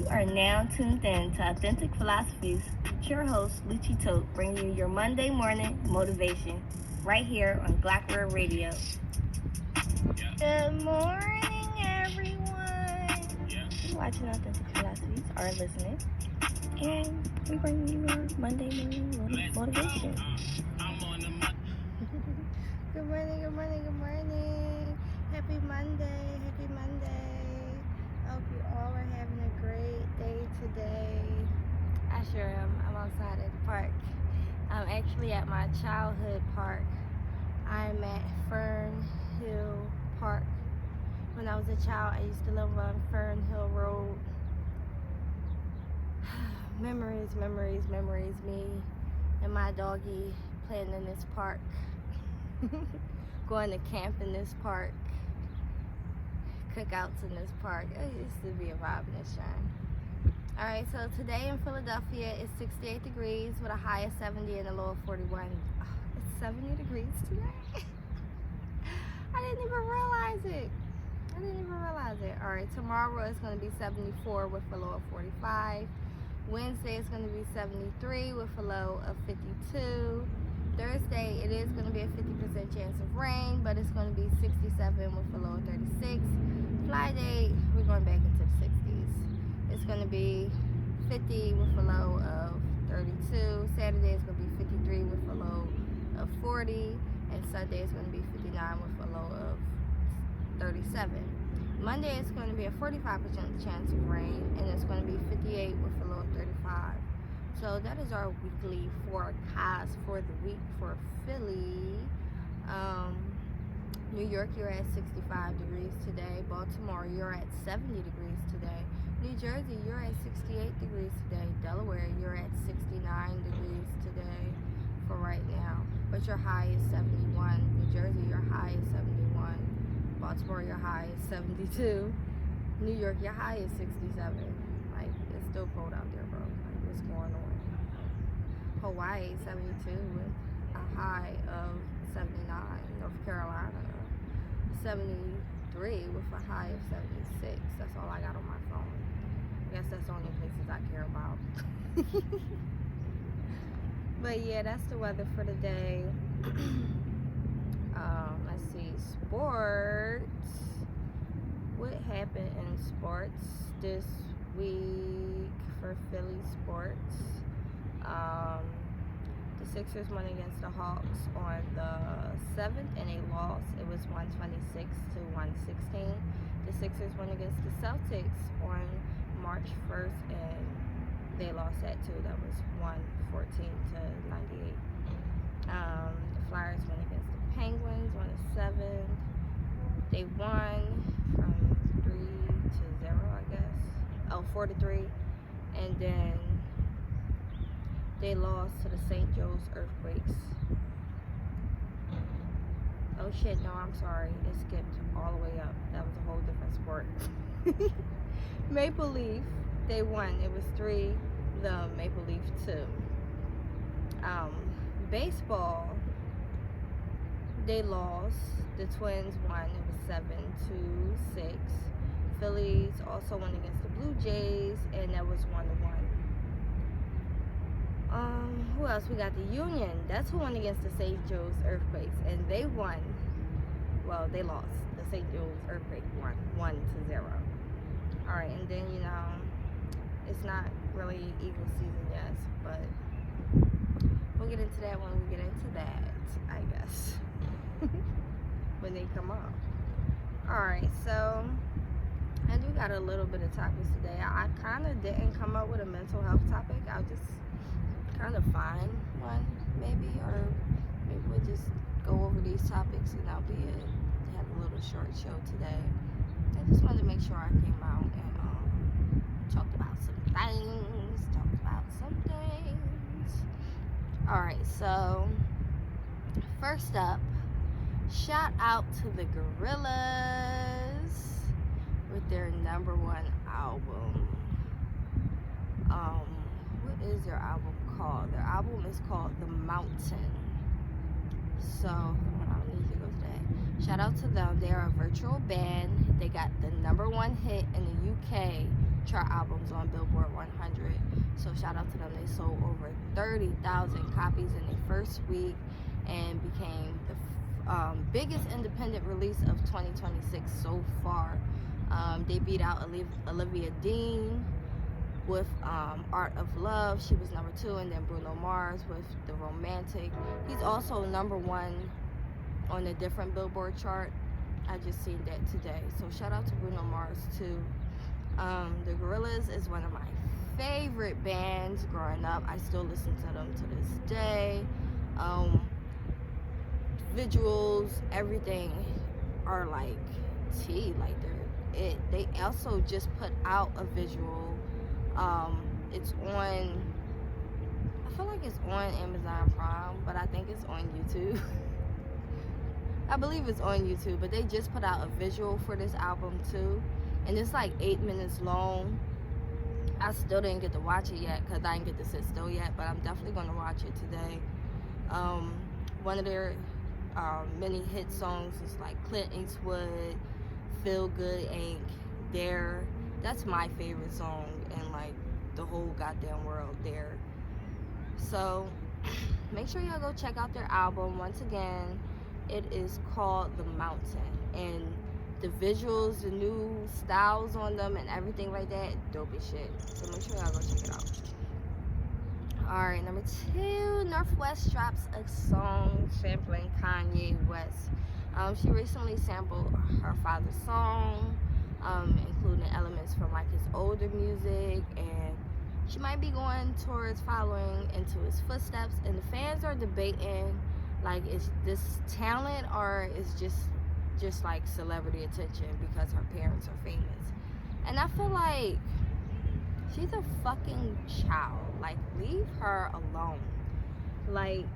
are now tuned in to Authentic Philosophies with your host, Lucci Tote, bringing you your Monday morning motivation right here on Blackbird Radio. Good morning, everyone. You're watching Authentic Philosophies or listening, and we bring you your Monday morning motivation. Good morning, good morning, good morning. Happy Monday, happy Monday. I hope you all are having a great day today. I sure am. I'm outside at the park. I'm actually at my childhood park. I'm at Fern Hill Park. When I was a child, I used to live on Fern Hill Road. Memories, memories, memories. Me and my doggy playing in this park. Going to camp in this park. Cookouts in this park. It used to be a vibe in this shine. Alright, so today in Philadelphia it's 68 degrees with a high of 70 and a low of 41. Oh, it's 70 degrees today. I didn't even realize it. Alright, tomorrow it's going to be 74 with a low of 45. Wednesday is going to be 73 with a low of 52. Thursday, it is going to be a 50% chance of rain, but it's going to be 67 with a low of 36. Friday, we're going back into the 60s. It's going to be 50 with a low of 32. Saturday is going to be 53 with a low of 40. And Sunday is going to be 59 with a low of 37. Monday is going to be a 45% chance of rain, and it's going to be 58 with a low of 35. So that is our weekly forecast for the week for Philly. New York, you're at 65 degrees today. Baltimore, you're at 70 degrees today. New Jersey, you're at 68 degrees today. Delaware, you're at 69 degrees today for right now. But your high is 71. New Jersey, your high is 71. Baltimore, your high is 72. New York, your high is 67. Like, it's still cold out there, bro. Like, what's going on? Hawaii, 72 with a high of 79. North Carolina, 73 with a high of 76. That's all I got on my phone. I guess that's the only places I care about. But yeah, that's the weather for the day. Let's see, sports. What happened in sports this week for Philly sports? The Sixers went against the Hawks on the 7th and they lost. It was 126 to 116. The Sixers went against the Celtics on March 1st and they lost that too. That was 114 to 98. The Flyers went against the Penguins on the 7th. They won from 3 to 0, I guess. Oh, 4 to 3. And then they lost to the St. Joe's Earthquakes. Oh shit, no, I'm sorry. It skipped all the way up. That was a whole different sport. Maple Leaf, they won. It was 3, the Maple Leaf 2. Baseball, they lost. The Twins won. It was 7 to 6. Phillies also won against the Blue Jays, and that was 1 to 1. Who else? We got the Union. That's who won against the St. Joe's Earthquakes, and they won. Well, they lost. The St. Joe's Earthquake won 1 to 0. All right, and then it's not really Eagle season yet, but we'll get into that when we get into that, I guess, when they come up. All right, so I do got a little bit of topics today. I kind of didn't come up with a mental health topic. I'll just kind of find one, maybe, or maybe we'll just go over these topics and that'll be it. Have a little short show today. I just wanted to make sure I came out and talked about some things. Alright, so first up, shout out to the Gorillas with their #1 album. What is their album called? Their album is called The Mountain. So I don't need to go to that. Shout out to them. They are a virtual band. They got the #1 hit in the UK chart albums on Billboard 100. So shout out to them. They sold over 30,000 copies in their first week and became the biggest independent release of 2026 so far. They beat out Olivia Dean with Art of Love. She was #2, and then Bruno Mars with The Romantic. He's also #1 on a different Billboard chart. I just seen that today. So shout out to Bruno Mars too. The Gorillaz is one of my favorite bands growing up. I still listen to them to this day. Visuals, everything are like T, like they're it. They also just put out a visual. It's on, I feel like it's on Amazon Prime, but I think it's on YouTube. I believe it's on YouTube, but they just put out a visual for this album too, and it's like 8 minutes long. I still didn't get to watch it yet because I didn't get to sit still yet, but I'm definitely going to watch it today. One of their many hit songs is like Clint Eastwood, Feel Good Inc., Dare. That's my favorite song in like the whole goddamn world, Dare. So make sure y'all go check out their album. Once again, it is called The Mountain, and the visuals, the new styles on them and everything like that, dope as shit. So make sure y'all go check it out. Alright, #2, Northwest drops a song sampling Kanye West. She recently sampled her father's song, including elements from like his older music, and she might be going towards following into his footsteps, and the fans are debating like, is this talent or is just like celebrity attention because her parents are famous. And I feel like she's a fucking child. Like, leave her alone. Like,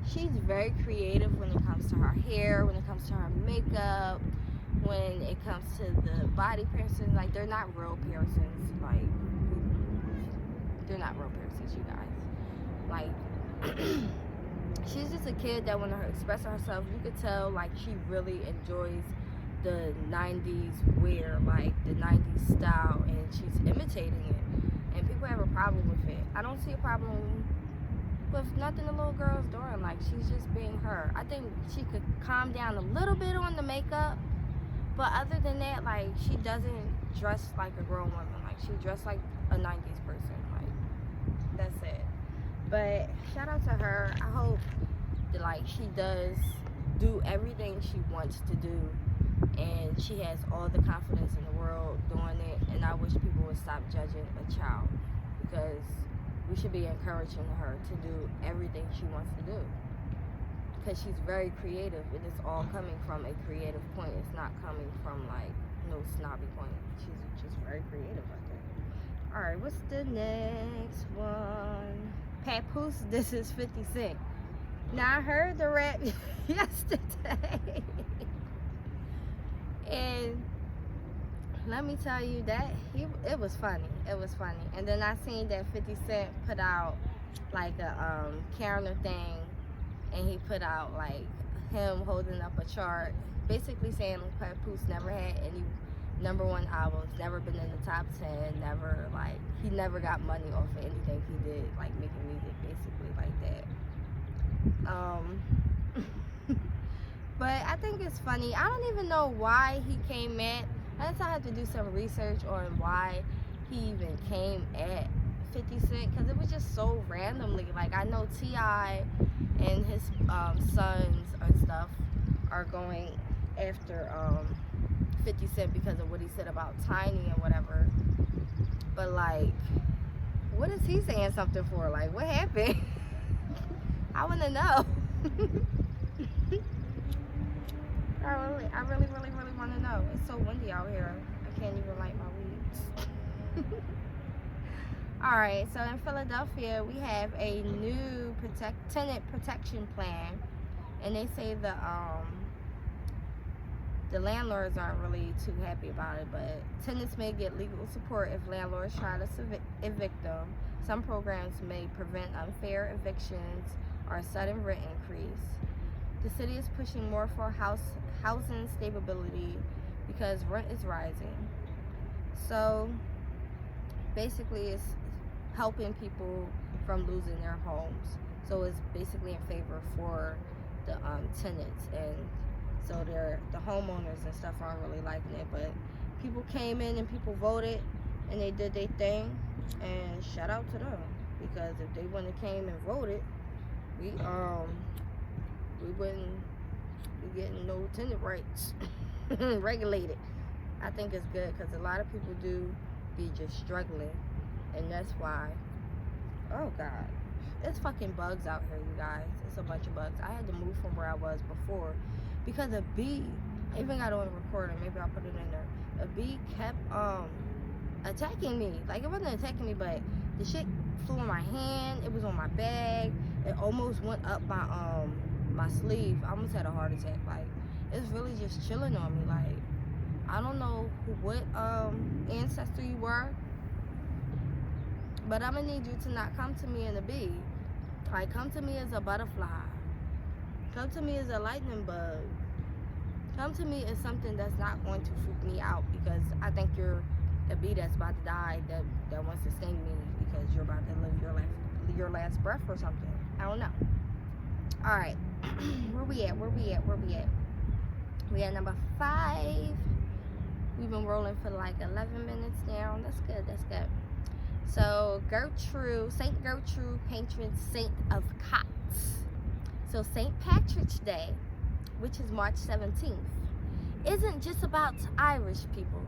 she's very creative when it comes to her hair, when it comes to her makeup, when it comes to the body piercings. Like, they're not real piercings. Like, they're not real piercings, you guys. Like, she's just a kid that when her expressing herself, you could tell like she really enjoys the 90s wear, like the 90s style, and she's imitating it. And people have a problem with it. I don't see a problem with nothing the little girl's doing. Like, she's just being her. I think she could calm down a little bit on the makeup, but other than that, like, she doesn't dress like a grown woman. Like, she dressed like a 90s person. Like, that's it. But shout out to her. I hope that like she does do everything she wants to do, and she has all the confidence in the world doing it. And I wish people would stop judging a child, because we should be encouraging her to do everything she wants to do, because she's very creative, and it's all coming from a creative point. It's not coming from like no snobby point. She's just very creative, I think. All right, what's the next one? Papoose, this is 50 Cent. Now I heard the rap yesterday, and let me tell you that it was funny. It was funny. And then I seen that 50 Cent put out like a counter thing, and he put out like him holding up a chart, basically saying Papoose never had any #1 albums, never been in the top 10, never, like, he never got money off of anything he did, like making music, basically, like that. But I think it's funny. I don't even know why he came at, I guess I have to do some research on why he even came at 50 Cent, because it was just so randomly. Like, I know T.I. and his sons and stuff are going after 50 Cent because of what he said about Tiny and whatever, but like, what is he saying something for? Like, what happened? I want to know. I really want to know. It's so windy out here. I can't even light my weeds. All right, so in Philadelphia, we have a new tenant protection plan, and they say the landlords aren't really too happy about it, but tenants may get legal support if landlords try to evict them. Some programs may prevent unfair evictions or sudden rent increase. The city is pushing more for housing stability because rent is rising. So basically it's helping people from losing their homes. So it's basically in favor for the tenants, and so the homeowners and stuff aren't really liking it. But people came in and people voted and they did their thing, and shout out to them, because if they wouldn't have came and voted, we wouldn't be getting no tenant rights regulated. I think it's good because a lot of people do be just struggling, and that's why. Oh God, it's fucking bugs out here, you guys. It's a bunch of bugs. I had to move from where I was before because a bee, I even got on the recording, maybe I'll put it in there. A bee kept attacking me. Like, it wasn't attacking me, but the shit flew in my hand, it was on my bag, it almost went up my my sleeve. I almost had a heart attack. Like, it's really just chilling on me. Like, I don't know what ancestor you were, but I'm gonna need you to not come to me in a bee. Like, come to me as a butterfly. Come to me as a lightning bug. Come to me as something that's not going to freak me out, because I think you're a bee that's about to die, that wants to sting me because you're about to live your last breath or something. I don't know. All right, where we at? We at number 5. We've been rolling for like 11 minutes now. That's good. So Saint Gertrude, patron saint of cats. So St. Patrick's Day, which is March 17th, isn't just about Irish people.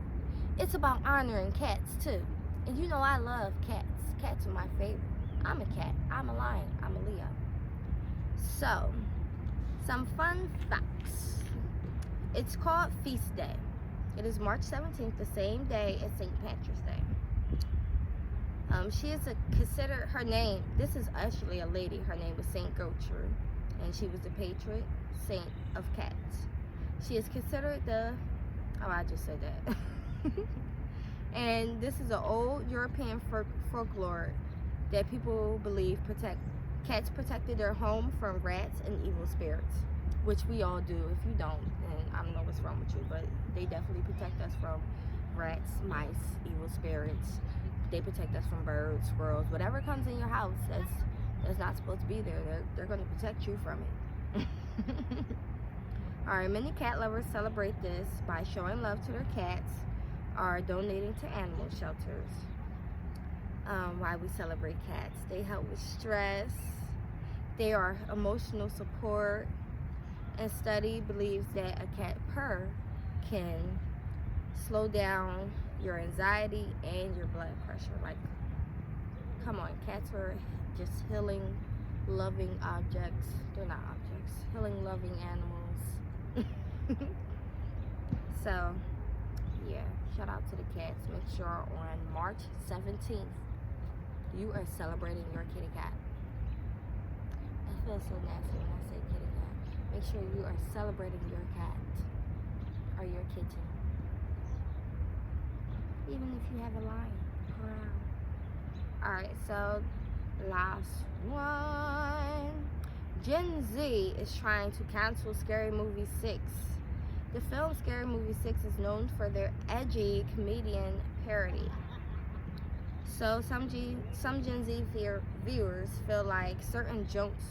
It's about honoring cats too. And you know I love cats. Cats are my favorite. I'm a cat. I'm a lion. I'm a Leo. So, some fun facts. It's called Feast Day. It is March 17th, the same day as St. Patrick's Day. She is considered, her name, this is actually a lady, her name was Saint Gertrude, and she was the patron saint of cats. She is considered I just said that. And this is an old European folklore that people believe cats protected their home from rats and evil spirits, which we all do. If you don't, then I don't know what's wrong with you, but they definitely protect us from rats, mice, evil spirits. They protect us from birds, squirrels, whatever comes in your house that's not supposed to be there. They're going to protect you from it. Alright, many cat lovers celebrate this by showing love to their cats or donating to animal shelters. Why we celebrate cats. They help with stress. They are emotional support. And study believes that a cat purr can slow down your anxiety and your blood pressure. Like, come on, cats are just healing, loving objects. They're not objects. Healing, loving animals. So, yeah, shout out to the cats. Make sure on March 17th, you are celebrating your kitty cat. That feels so nasty when I say kitty cat. Make sure you are celebrating your cat or your kitten. Even if you have a lion around. Alright, so last one. Gen Z is trying to cancel Scary Movie 6. The film Scary Movie 6 is known for their edgy comedian parody. So some Gen Z viewers feel like certain jokes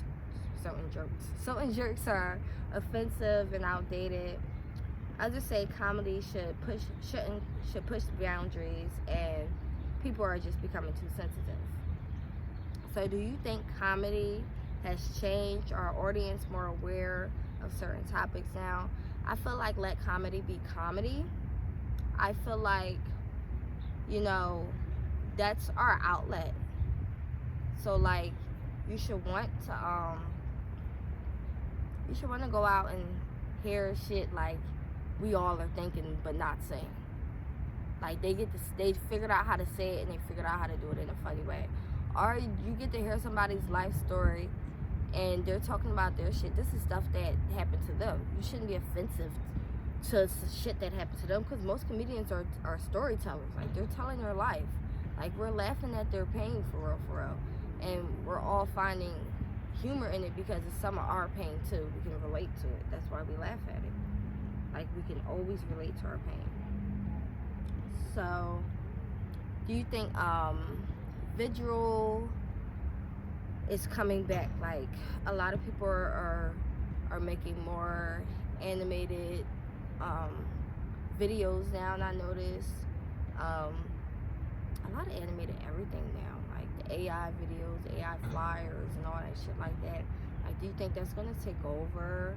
are offensive and outdated. I just say comedy should push boundaries, and people are just becoming too sensitive. So do you think comedy has changed our audience more aware of certain topics now? I feel like let comedy be comedy. I feel like, that's our outlet. So like, you should want to go out and hear shit like we all are thinking but not saying. Like, they figured out how to say it, and they figured out how to do it in a funny way. Or you get to hear somebody's life story and they're talking about their shit. This is stuff that happened to them. You shouldn't be offensive to shit that happened to them, because most comedians are storytellers. Like, they're telling their life. Like, we're laughing at their pain for real. And we're all finding humor in it because it's some of our pain too. We can relate to it. That's why we laugh at it. Like, we can always relate to our pain. So, do you think visual is coming back? Like, a lot of people are making more animated videos now, and I noticed a lot of animated everything now, like the AI videos, AI flyers, and all that shit like that. Like, do you think that's gonna take over?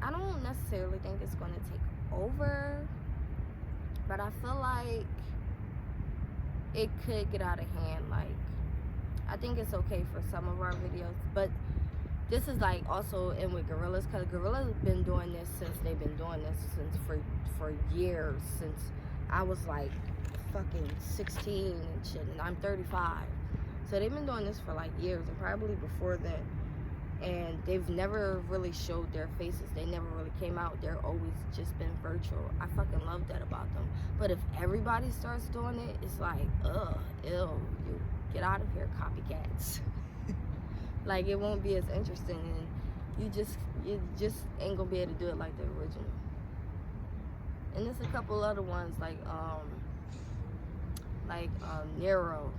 I don't necessarily think it's gonna take over, but I feel like it could get out of hand. Like, I think it's okay for some of our videos, but this is like also in with gorillas, because gorillas been doing this since they've been doing this since for years, since I was like fucking 16 and shit, and I'm 35. So they've been doing this for like years, and probably before then. And they've never really showed their faces. They never really came out. They're always just been virtual. I fucking love that about them. But if everybody starts doing it, it's like, ugh, ew, you get out of here, copycats. Like, it won't be as interesting, and you just ain't gonna be able to do it like the original. And there's a couple other ones like Nero.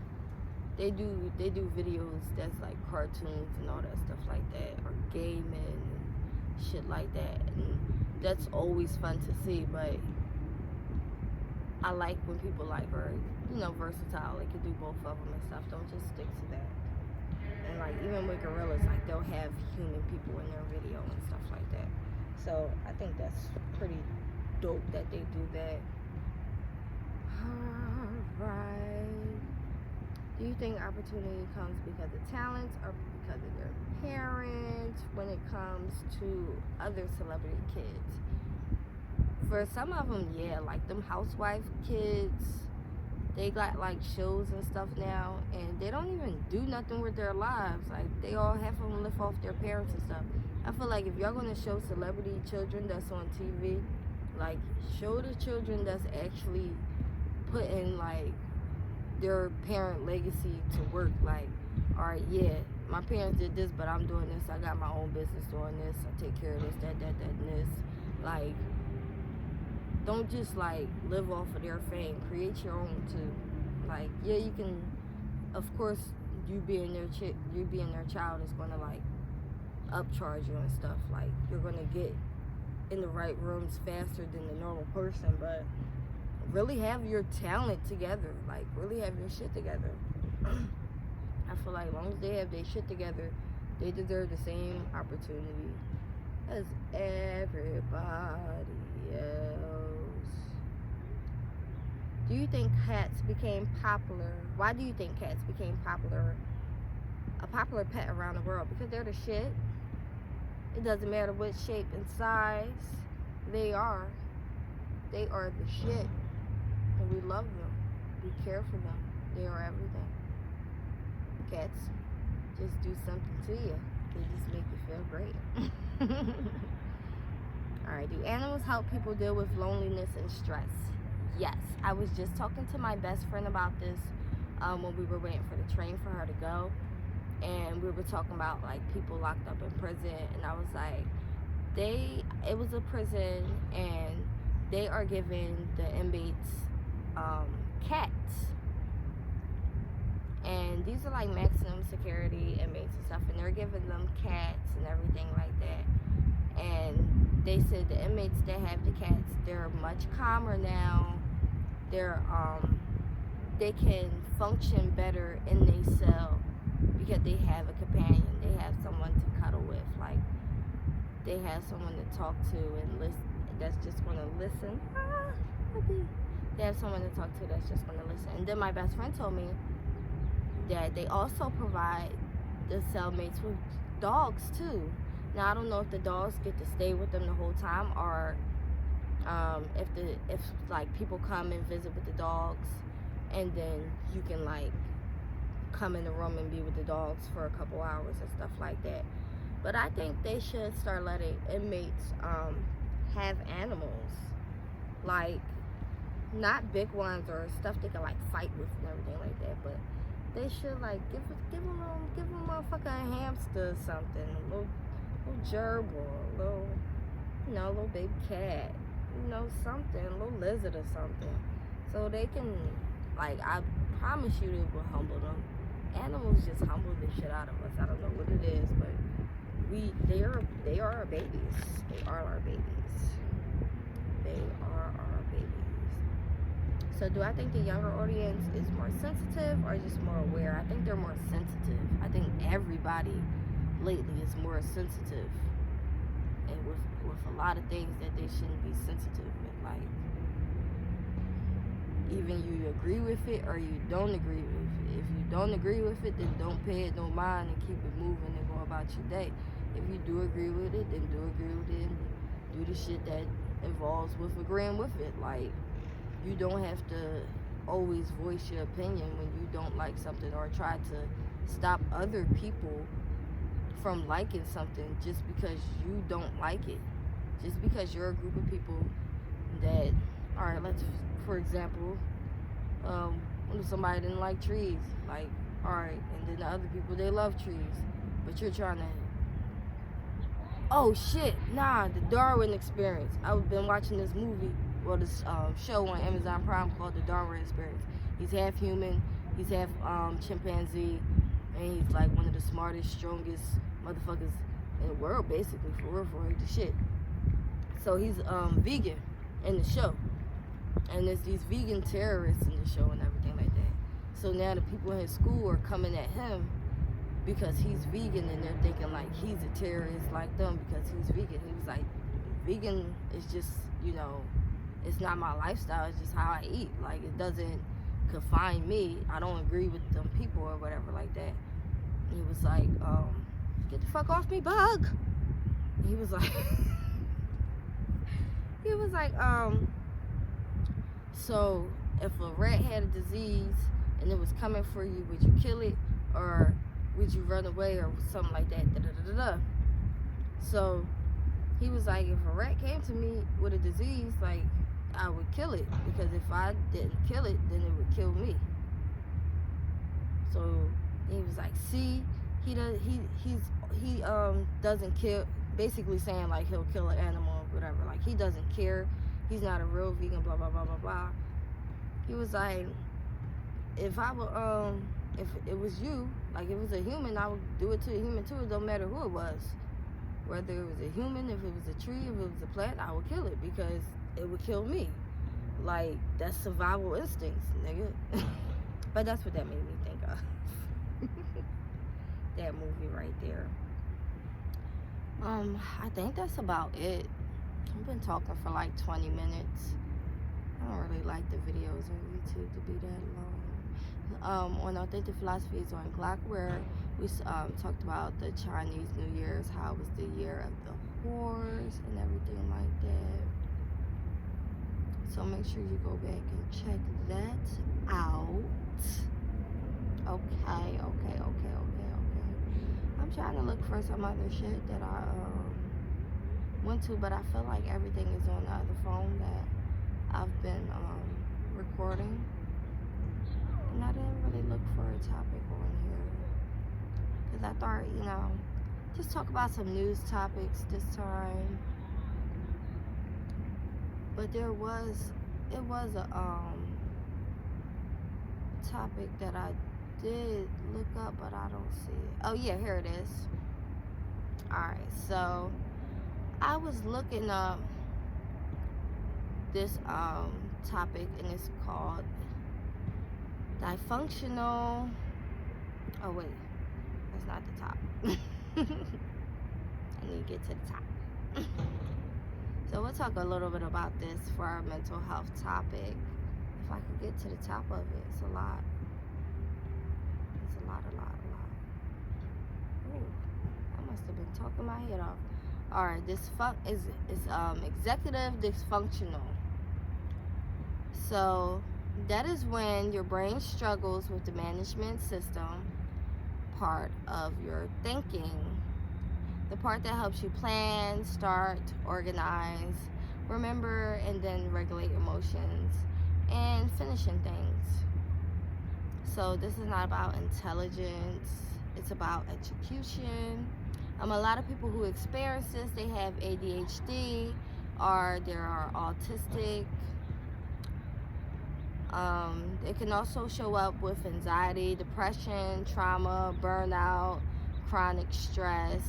They do videos that's like cartoons and all that stuff like that, or gaming and shit like that, and that's always fun to see. But I like when people like are, you know, versatile. They can do both of them and stuff. Don't just stick to that. And like, even with gorillas, like, they'll have human people in their video and stuff like that. So I think that's pretty dope that they do that. Alright. Do you think opportunity comes because of talents or because of their parents when it comes to other celebrity kids? For some of them, yeah, like them housewife kids, they got like shows and stuff now, and they don't even do nothing with their lives. Like, they all have them live off their parents and stuff. I feel like if y'all gonna show celebrity children that's on TV, like, show the children that's actually putting like their parent legacy to work. Like, all right, yeah, my parents did this, but I'm doing this. I got my own business doing this. I take care of this, that, and this. Like, don't just like live off of their fame. Create your own too. Like, yeah, you can, of course, you being their child is gonna like upcharge you and stuff. Like, you're gonna get in the right rooms faster than the normal person, but really have your talent together. Like, really have your shit together. I feel like as long as they have their shit together, they deserve the same opportunity as everybody else. Do you think cats became popular? Why do you think cats became a popular pet around the world? Because they're the shit. It doesn't matter what shape and size they are. They are the shit. And we love them. We care for them. They are everything. Cats just do something to you. They just make you feel great. Alright, do animals help people deal with loneliness and stress? Yes. I was just talking to my best friend about this when we were waiting for the train for her to go. And we were talking about like people locked up in prison, and I was like, it was a prison, and they are giving the inmates cats. And these are like maximum security inmates and stuff, and they're giving them cats and everything like that. And they said the inmates that have the cats, they're much calmer now. They can function better in their cell because they have a companion. They have someone to cuddle with. Like, they have someone to talk to and listen. That's just going to listen. They have someone to talk to that's just going to listen. And then my best friend told me that they also provide the cellmates with dogs too. Now, I don't know if the dogs get to stay with them the whole time, or if like people come and visit with the dogs, and then you can like come in the room and be with the dogs for a couple hours and stuff like that. But I think they should start letting inmates have animals, like not big ones or stuff they can like fight with and everything like that, but they should like give them a motherfucking hamster or something, a little gerbil, a little, you know, a little baby cat, you know, something, a little lizard or something, so they can, like, I promise you it will humble them. Animals just humble the shit out of us. I don't know what it is, but they are our babies. They are our babies. They are our babies. So do I think the younger audience is more sensitive or just more aware? I think they're more sensitive. I think everybody lately is more sensitive, and with a lot of things that they shouldn't be sensitive with. Like, even you agree with it or you don't agree with it. If you don't agree with it, then don't pay it no mind and keep it moving and go about your day. If you do agree with it, then do agree with it and do the shit that involves with agreeing with it. Like, you don't have to always voice your opinion when you don't like something, or try to stop other people from liking something just because you don't like it. Just because you're a group of people that, all right, let's, for example, what if somebody didn't like trees? Like, all right, and then the other people, they love trees, but you're trying to, oh shit, nah, the Darwin Experience. I've been watching this movie, well, this show on Amazon Prime called The Darwin Experience. He's half human, he's half chimpanzee, and he's like one of the smartest, strongest motherfuckers in the world, basically, for real, the shit. So he's vegan in the show, and there's these vegan terrorists in the show and everything like that. So now the people in his school are coming at him because he's vegan, and they're thinking like he's a terrorist like them because he's vegan. He was like, vegan is just, you know, it's not my lifestyle, it's just how I eat. Like, it doesn't confine me. I don't agree with them people or whatever like that. And he was like, get the fuck off me, bug. And he was like, he was like, so if a rat had a disease and it was coming for you, would you kill it or would you run away or something like that? So he was like, if a rat came to me with a disease, like, I would kill it, because if I didn't kill it, then it would kill me. So he was like, see, he doesn't kill, basically saying like he'll kill an animal or whatever. Like, he doesn't care. He's not a real vegan, blah blah blah blah blah. He was like, if I would if it was you, like, if it was a human, I would do it to a human too. It don't matter who it was, whether it was a human, if it was a tree, if it was a plant, I would kill it because it would kill me. Like, that's survival instincts, nigga. But that's what that made me think of. That movie right there. I think that's about it. I've been talking for like 20 minutes. I don't really like the videos on YouTube to be that long. On Authentic Philosophies on Glock, where we talked about the Chinese New Year's, how it was the year of the horse and everything like that. So make sure you go back and check that out. Okay. I'm trying to look for some other shit that I went to, but I feel like everything is on the other phone that I've been recording. And I didn't really look for a topic on here, because I thought, you know, just talk about some news topics this time. But it was a topic that I did look up, but I don't see it. Oh yeah, here it is. Alright, so I was looking up this topic, and it's called dysfunctional. Oh wait, that's not the top. I need to get to the top. So we'll talk a little bit about this for our mental health topic. If I could get to the top of it, it's a lot. It's a lot. Ooh, I must have been talking my head off. All right, this is executive dysfunctional. So that is when your brain struggles with the management system part of your thinking. The part that helps you plan, start, organize, remember, and then regulate emotions, and finishing things. So this is not about intelligence, it's about execution. A lot of people who experience this, they have ADHD or they are autistic. It can also show up with anxiety, depression, trauma, burnout, chronic stress.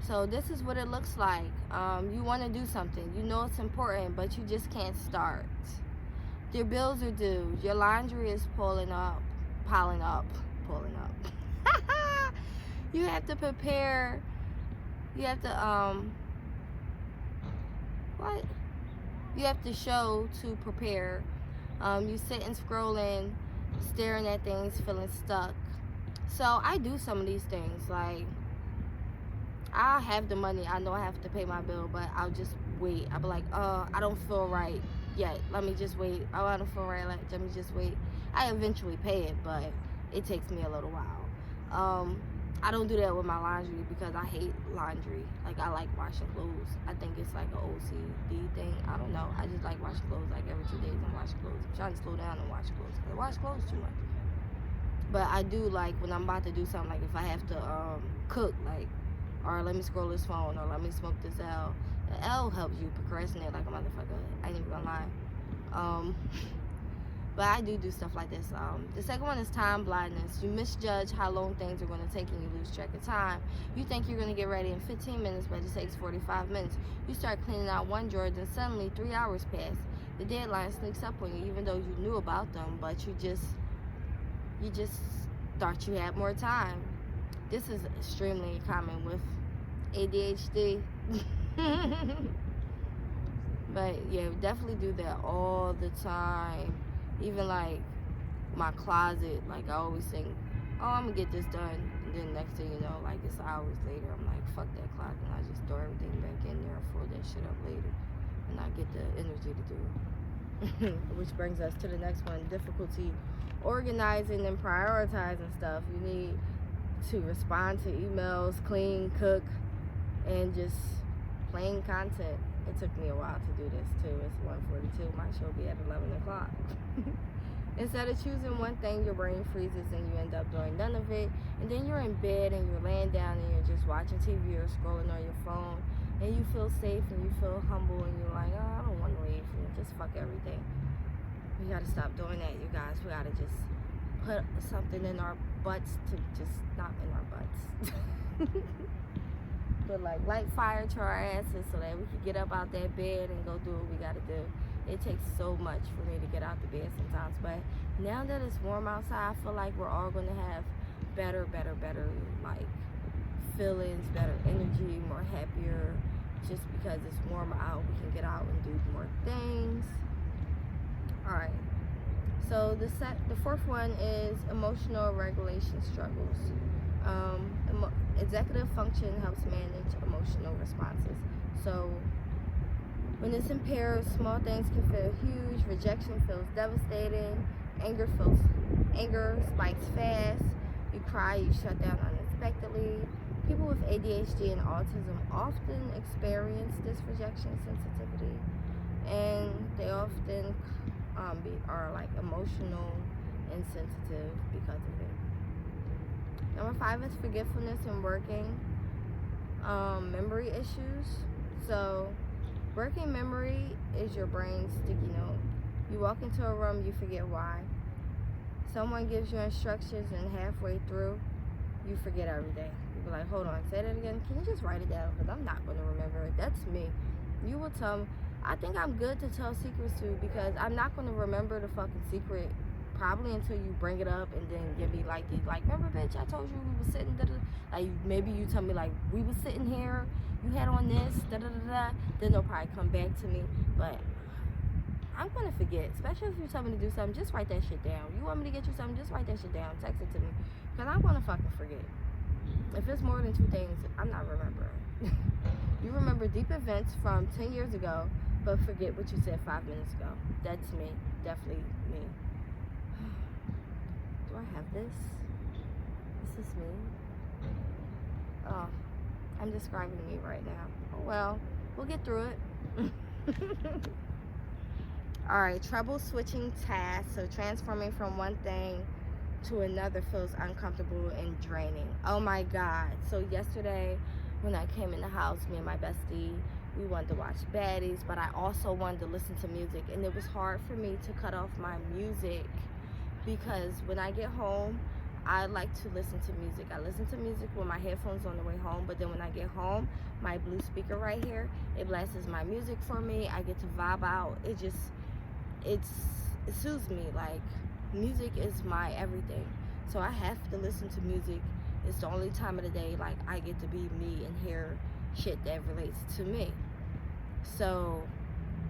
So this is what it looks like. You want to do something, you know it's important, but you just can't start. Your bills are due, your laundry is piling up. You have to prepare, you have to you have to show to prepare. You sitting, scrolling, staring at things, feeling stuck. So I do some of these things. Like, I have the money, I know I have to pay my bill, but I'll just wait. I'll be like, I don't feel right yet, let me just wait. Oh, I don't feel right, let me just wait. I eventually pay it, but it takes me a little while. I don't do that with my laundry because I hate laundry. Like, I like washing clothes. I think it's like an OCD thing. I don't know. I just like washing clothes. Like, every 2 days I'm washing clothes. I'm trying to slow down and wash clothes. I wash clothes too much. But I do like when I'm about to do something, like if I have to cook, like, or let me scroll this phone, or let me smoke this L. The L helps you procrastinate like a motherfucker. I ain't even gonna lie. But I do stuff like this. The second one is time blindness. You misjudge how long things are going to take and you lose track of time. You think you're going to get ready in 15 minutes, but it takes 45 minutes. You start cleaning out one drawer, then suddenly 3 hours pass. The deadline sneaks up on you, even though you knew about them, but you just thought you had more time. This is extremely common with ADHD. But yeah, definitely do that all the time. Even like my closet, like I always think, oh, I'm gonna get this done, and then next thing you know, like it's hours later, I'm like, fuck that closet, and I just throw everything back in there and fold that shit up later, and I get the energy to do it. Which brings us to the next one: difficulty organizing and prioritizing stuff. You need to respond to emails, clean, cook, and just plain content. It took me a while to do this too. It's 1:42. My show will be at 11 o'clock. Instead of choosing one thing, your brain freezes and you end up doing none of it. And then you're in bed and you're laying down and you're just watching TV or scrolling on your phone. And you feel safe and you feel humble and you're like, oh, I don't want to leave. And just fuck everything. We gotta stop doing that, you guys. We gotta just put something in our butts to just not in our butts. But like light fire to our asses so that we can get up out that bed and go do what we gotta do. It takes so much for me to get out the bed sometimes, but now that it's warm outside, I feel like we're all gonna have better like feelings, better energy, more happier. Just because it's warmer out, we can get out and do more things. All right. So the fourth one is emotional regulation struggles. Executive function helps manage emotional responses. So when it's impaired, small things can feel huge. Rejection feels devastating. Anger spikes fast. You cry, you shut down unexpectedly. People with ADHD and autism often experience this rejection sensitivity, and they often are like emotional and sensitive because of it. Number 5 is forgetfulness and working memory issues. So working memory is your brain's sticky note. You walk into a room, you forget why. Someone gives you instructions and halfway through, you forget everything. You be like, hold on, say that again. Can you just write it down? Because I'm not going to remember it. That's me. You will tell me. I think I'm good to tell secrets to because I'm not going to remember the fucking secret probably until you bring it up and then give me like these, like, remember bitch, I told you we were sitting, like maybe you tell me like we were sitting here, you had on this, then they'll probably come back to me, but I'm gonna forget, especially if you tell me to do something. Just write that shit down. You want me to get you something, just write that shit down, text it to me, because I'm gonna fucking forget. If it's more than 2 things, I'm not remembering. You remember deep events from 10 years ago, but forget what you said 5 minutes ago. That's me, definitely me. Do I have this? This is me. Oh, I'm describing me right now. Oh well, we'll get through it. All right, trouble switching tasks. So transforming from one thing to another feels uncomfortable and draining. Oh my God. So yesterday when I came in the house, me and my bestie, we wanted to watch baddies, but I also wanted to listen to music. And it was hard for me to cut off my music because when I get home, I like to listen to music. I listen to music with my headphones on the way home, but then when I get home, my blue speaker right here, it blasts my music for me. I get to vibe out. It soothes me. Like, music is my everything. So I have to listen to music. It's the only time of the day, like, I get to be me and hear shit that relates to me. So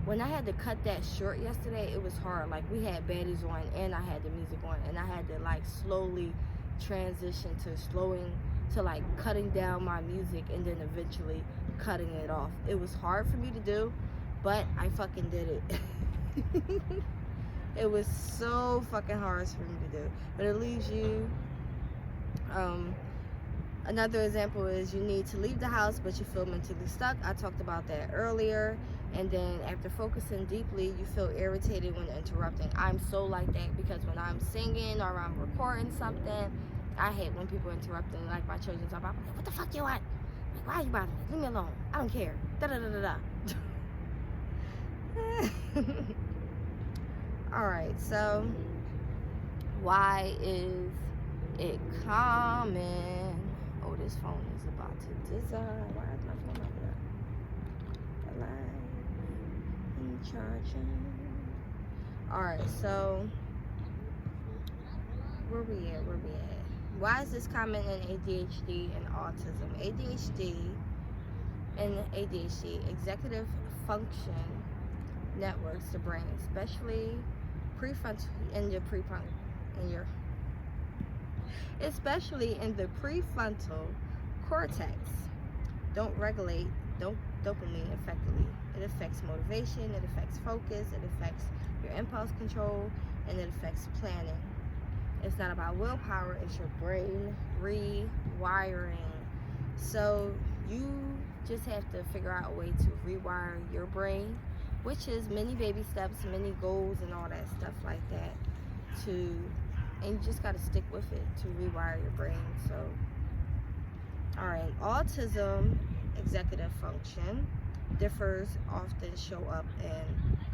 when I had to cut that short yesterday, it was hard. Like, we had baddies on and I had the music on, and I had to like slowly transition to like cutting down my music and then eventually cutting it off. It was hard for me to do, but I fucking did it. It was so fucking hard for me to do, but it leaves you. Another example is you need to leave the house, but you feel mentally stuck. I talked about that earlier. And then after focusing deeply, you feel irritated when interrupting. I'm so like that because when I'm singing or I'm recording something, I hate when people interrupt me. Like my children talk about, what the fuck you want? Like, why are you bothering me? Leave me alone. I don't care. Da da da da da. All right, so why is it common? Oh, this phone is about to dissolve. Why is my phone like that? Alive and charging. All right, so where we at? Why is this common in ADHD and autism? ADHD, executive function networks the brain, especially especially in the prefrontal cortex, don't regulate dopamine effectively. It affects motivation, it affects focus, it affects your impulse control, and it affects planning. It's not about willpower, it's your brain rewiring. So you just have to figure out a way to rewire your brain, which is many baby steps, many goals, and all that stuff like that. And you just got to stick with it to rewire your brain. So, all right, autism executive function differs, often show up in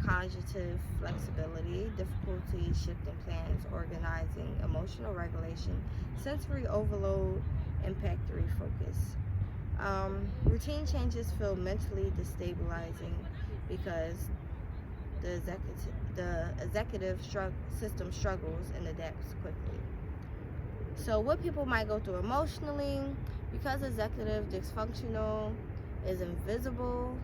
cognitive flexibility, difficulty shifting plans, organizing, emotional regulation, sensory overload, impact refocus. Routine changes feel mentally destabilizing because the executive system struggles and adapts quickly. So what people might go through emotionally, because executive dysfunctional is invisible,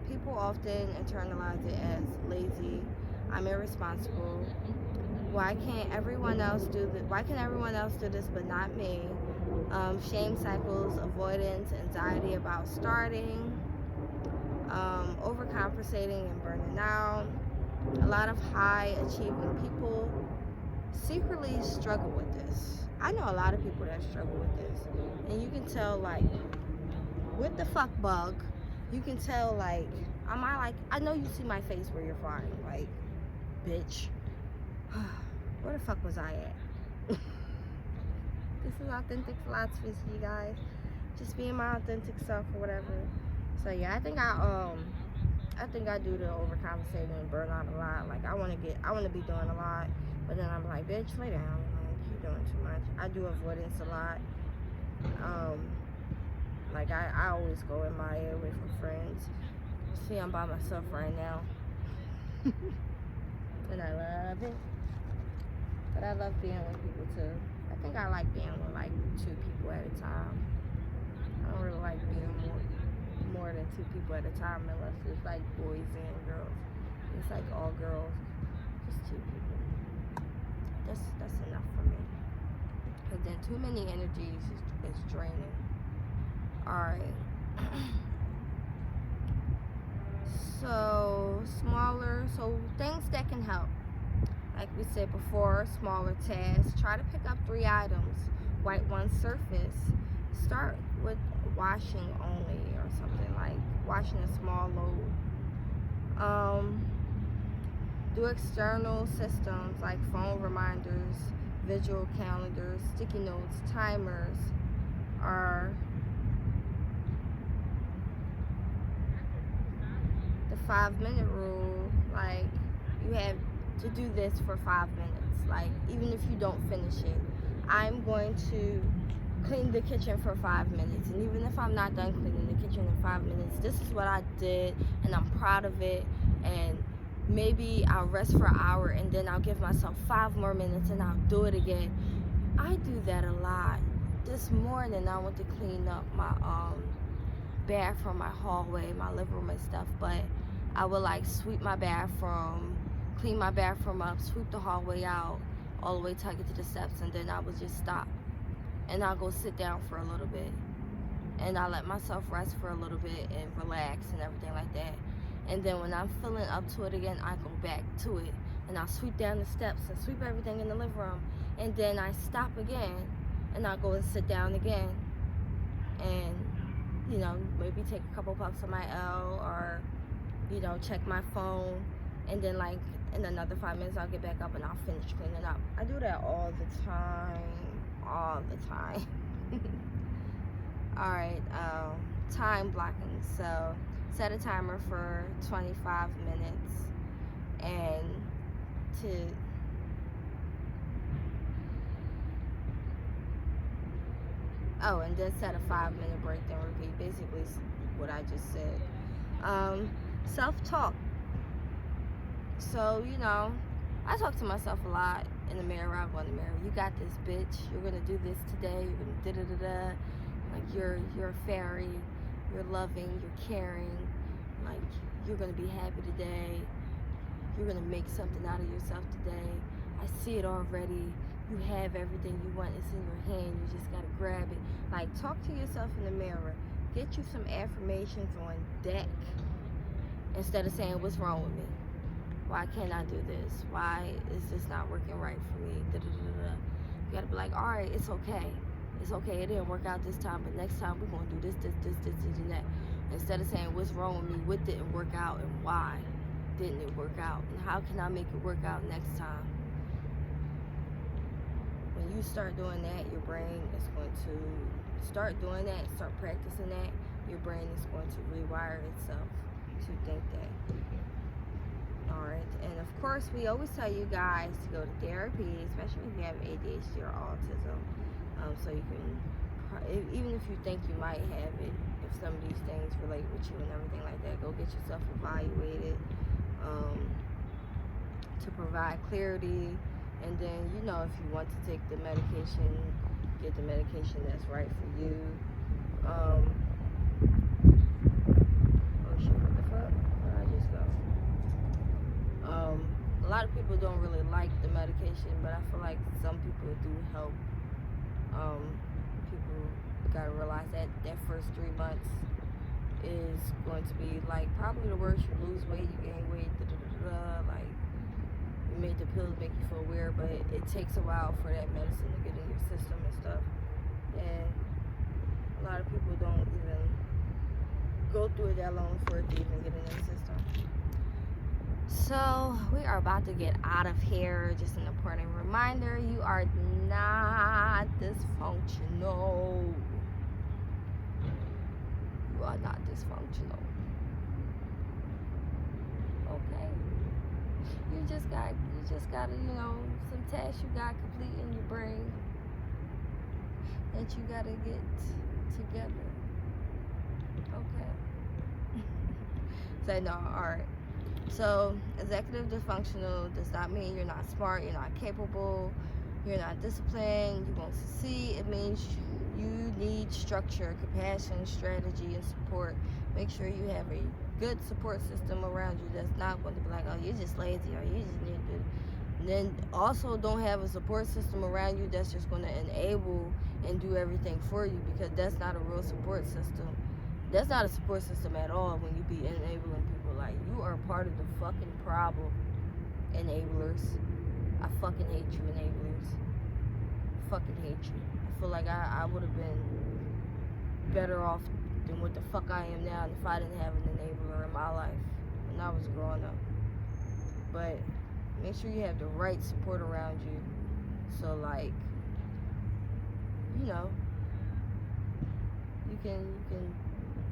people often internalize it as lazy, I'm irresponsible, why can everyone else do this but not me? Shame cycles, avoidance, anxiety about starting, overcompensating and burning out. A lot of high achieving people secretly struggle with this. I know a lot of people that struggle with this, and you can tell, like, with the fuck bug, you can tell, like, I know you see my face where you're flying, like, bitch, where the fuck was I at? This is authentic philosophies, you guys. Just being my authentic self or whatever. So yeah, I think I do the overcompensating and burn out a lot. Like I want to be doing a lot, but then I'm like, bitch, lay down. Like, you're doing too much. I do avoidance a lot. Like I always go in my area away from friends. See, I'm by myself right now, and I love it. But I love being with people too. I think I like being with like 2 people at a time. I don't really like being more than 2 people at a time unless it's like boys and girls. It's like all girls, just 2 people. That's enough for me. But then too many energies is draining. Alright. So things that can help. Like we said before, smaller tasks. Try to pick up 3 items. Wipe one surface. Start with washing only or something, like washing a small load. Do external systems like phone reminders, visual calendars, sticky notes, timers, or the 5-minute rule. Like, you have to do this for 5 minutes. Like, even if you don't finish it, I'm going to clean the kitchen for 5 minutes, and even if I'm not done cleaning the kitchen in 5 minutes, this is what I did, and I'm proud of it. And maybe I'll rest for an hour, and then I'll give myself 5 more minutes, and I'll do it again. I do that a lot. This morning I went to clean up my bathroom, my hallway, my living room and stuff, but I would like sweep my bathroom, clean my bathroom up, sweep the hallway out all the way till I get to the steps, and then I would just stop and I'll go sit down for a little bit, and I'll let myself rest for a little bit and relax and everything like that. And then when I'm feeling up to it again, I go back to it, and I'll sweep down the steps and sweep everything in the living room, and then I stop again and I'll go and sit down again, and you know, maybe take a couple puffs of my L, or you know, check my phone, and then like in another 5 minutes I'll get back up and I'll finish cleaning up. I do that all the time. Alright, time blocking. So set a timer for 25 minutes, and and then set a 5-minute break, then repeat basically what I just said. Self-talk. So, you know, I talk to myself a lot in the mirror. I go in the mirror. You got this, bitch. You're gonna do this today. You're gonna da-da-da-da. Like, you're a fairy. You're loving. You're caring. Like, you're gonna be happy today. You're gonna make something out of yourself today. I see it already. You have everything you want. It's in your hand. You just gotta grab it. Like, talk to yourself in the mirror. Get you some affirmations on deck, instead of saying, what's wrong with me? Why can't I do this? Why is this not working right for me? Da-da-da-da. You gotta be like, all right, it's okay. It's okay, it didn't work out this time, but next time we're gonna do this, and that. Instead of saying, what's wrong with me? What didn't work out, and why didn't it work out? And how can I make it work out next time? When you start doing that, your brain is going to start doing that, start practicing that. Your brain is going to rewire itself to think that. Alright, and of course we always tell you guys to go to therapy, especially if you have ADHD or autism, so you can, even if you think you might have it, if some of these things relate with you and everything like that, go get yourself evaluated to provide clarity. And then, you know, if you want to take the medication, get the medication that's right for you. Oh shit, what the fuck? Where'd I just go? A lot of people don't really like the medication, but I feel like some people do help. People gotta realize that that first 3 months is going to be like probably the worst. You lose weight, you gain weight, like, you make the pills make you feel weird, but it takes a while for that medicine to get in your system and stuff. And a lot of people don't even go through it that long for it to even get in their system. So we are about to get out of here. Just an important reminder, you are not dysfunctional. You are not dysfunctional. Okay. You just gotta, you know, some tasks you got complete in your brain that you gotta get together. Okay. Say no, alright. So, executive dysfunctional does not mean you're not smart, you're not capable, you're not disciplined, you won't succeed. It means you need structure, compassion, strategy, and support. Make sure you have a good support system around you that's not going to be like, oh, you're just lazy, or you just need to. And then also don't have a support system around you that's just going to enable and do everything for you, because that's not a real support system. That's not a support system at all when you be enabling people. Like, you are part of the fucking problem, enablers. I fucking hate you, enablers. Fucking hate you. I feel like I would have been better off than what the fuck I am now if I didn't have an enabler in my life when I was growing up. But Make sure you have the right support around you. So like, you know, you can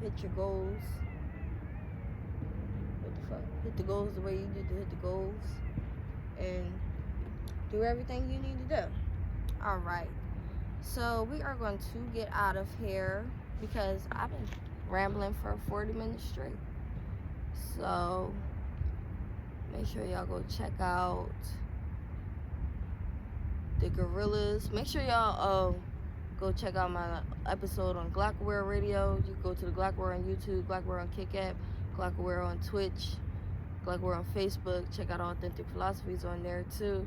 hit your goals. What the fuck? Hit the goals the way you need to hit the goals, and do everything you need to do. All right. So we are going to get out of here because I've been rambling for 40 minutes straight. So make sure y'all go check out the Gorillas. Make sure y'all go check out my episode on Glockware Radio. You go to the Glockware on YouTube, Glockware on Kick App, Glockware on Twitch, Glockware on Facebook. Check out Authentic Philosophies on there too.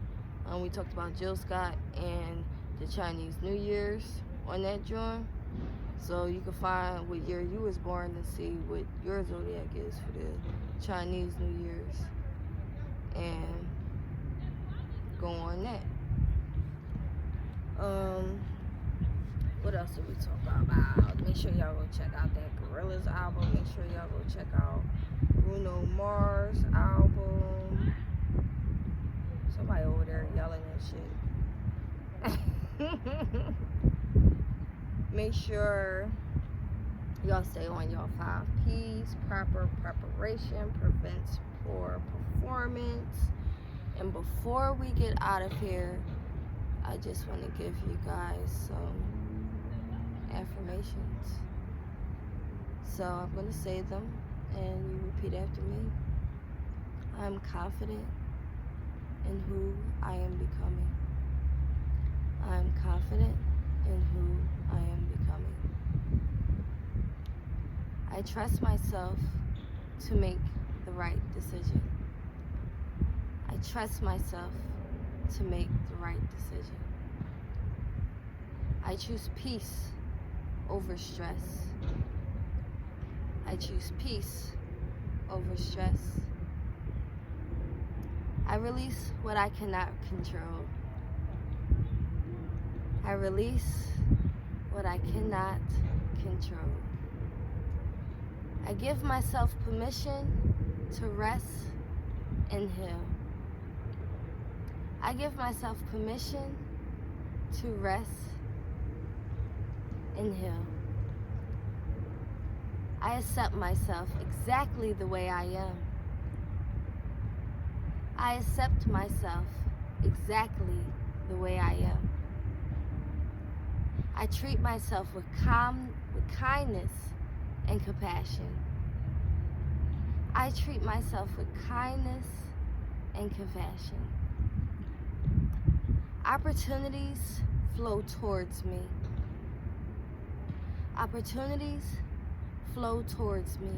We talked about Jill Scott and the Chinese New Year's on that joint. So you can find what year you was born and see what your zodiac is for the Chinese New Year's. And go on that. What else did we talk about? Make sure y'all go check out that Gorillaz album. Make sure y'all go check out Bruno Mars album. Somebody over there yelling and shit. Make sure y'all stay on y'all 5 P's. Proper preparation prevents poor performance. And before we get out of here, I just want to give you guys some affirmations. So I'm going to say them and you repeat after me. I'm confident in who I am becoming. I'm confident in who I am becoming. I trust myself to make the right decision. I trust myself to make the right decision. I choose peace over stress. I choose peace over stress. I release what I cannot control. I release what I cannot control. I give myself permission to rest and heal. I give myself permission to rest and heal. I accept myself exactly the way I am. I accept myself exactly the way I am. I treat myself with kindness and compassion. I treat myself with kindness and compassion. Opportunities flow towards me. Opportunities flow towards me.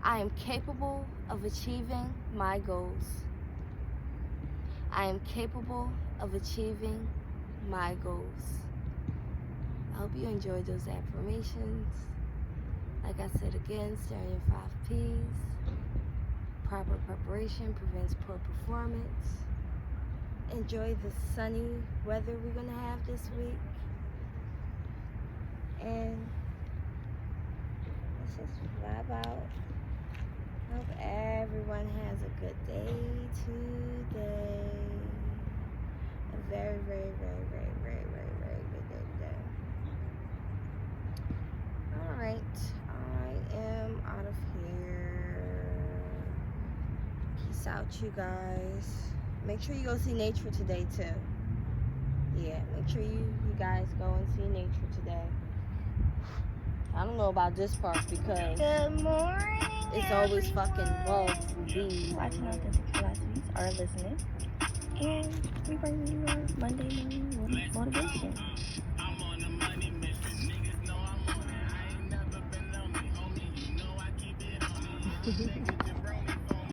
I am capable of achieving my goals. I am capable of achieving my goals. I hope you enjoyed those affirmations. Like I said again, stay on your 5 P's. Proper preparation prevents poor performance. Enjoy the sunny weather we're going to have this week. And let's just vibe out. Hope everyone has a good day today. A very, very, very, very, very, very, very good day. Alright, I am out of here. Peace out, you guys. Make sure you go see nature today, too. Yeah, make sure you guys go and see nature today. I don't know about this part because good morning, it's always fucking bugs and bees. Watching Authentic Philosophies or listening. And we bring you our Monday morning motivation. I'm on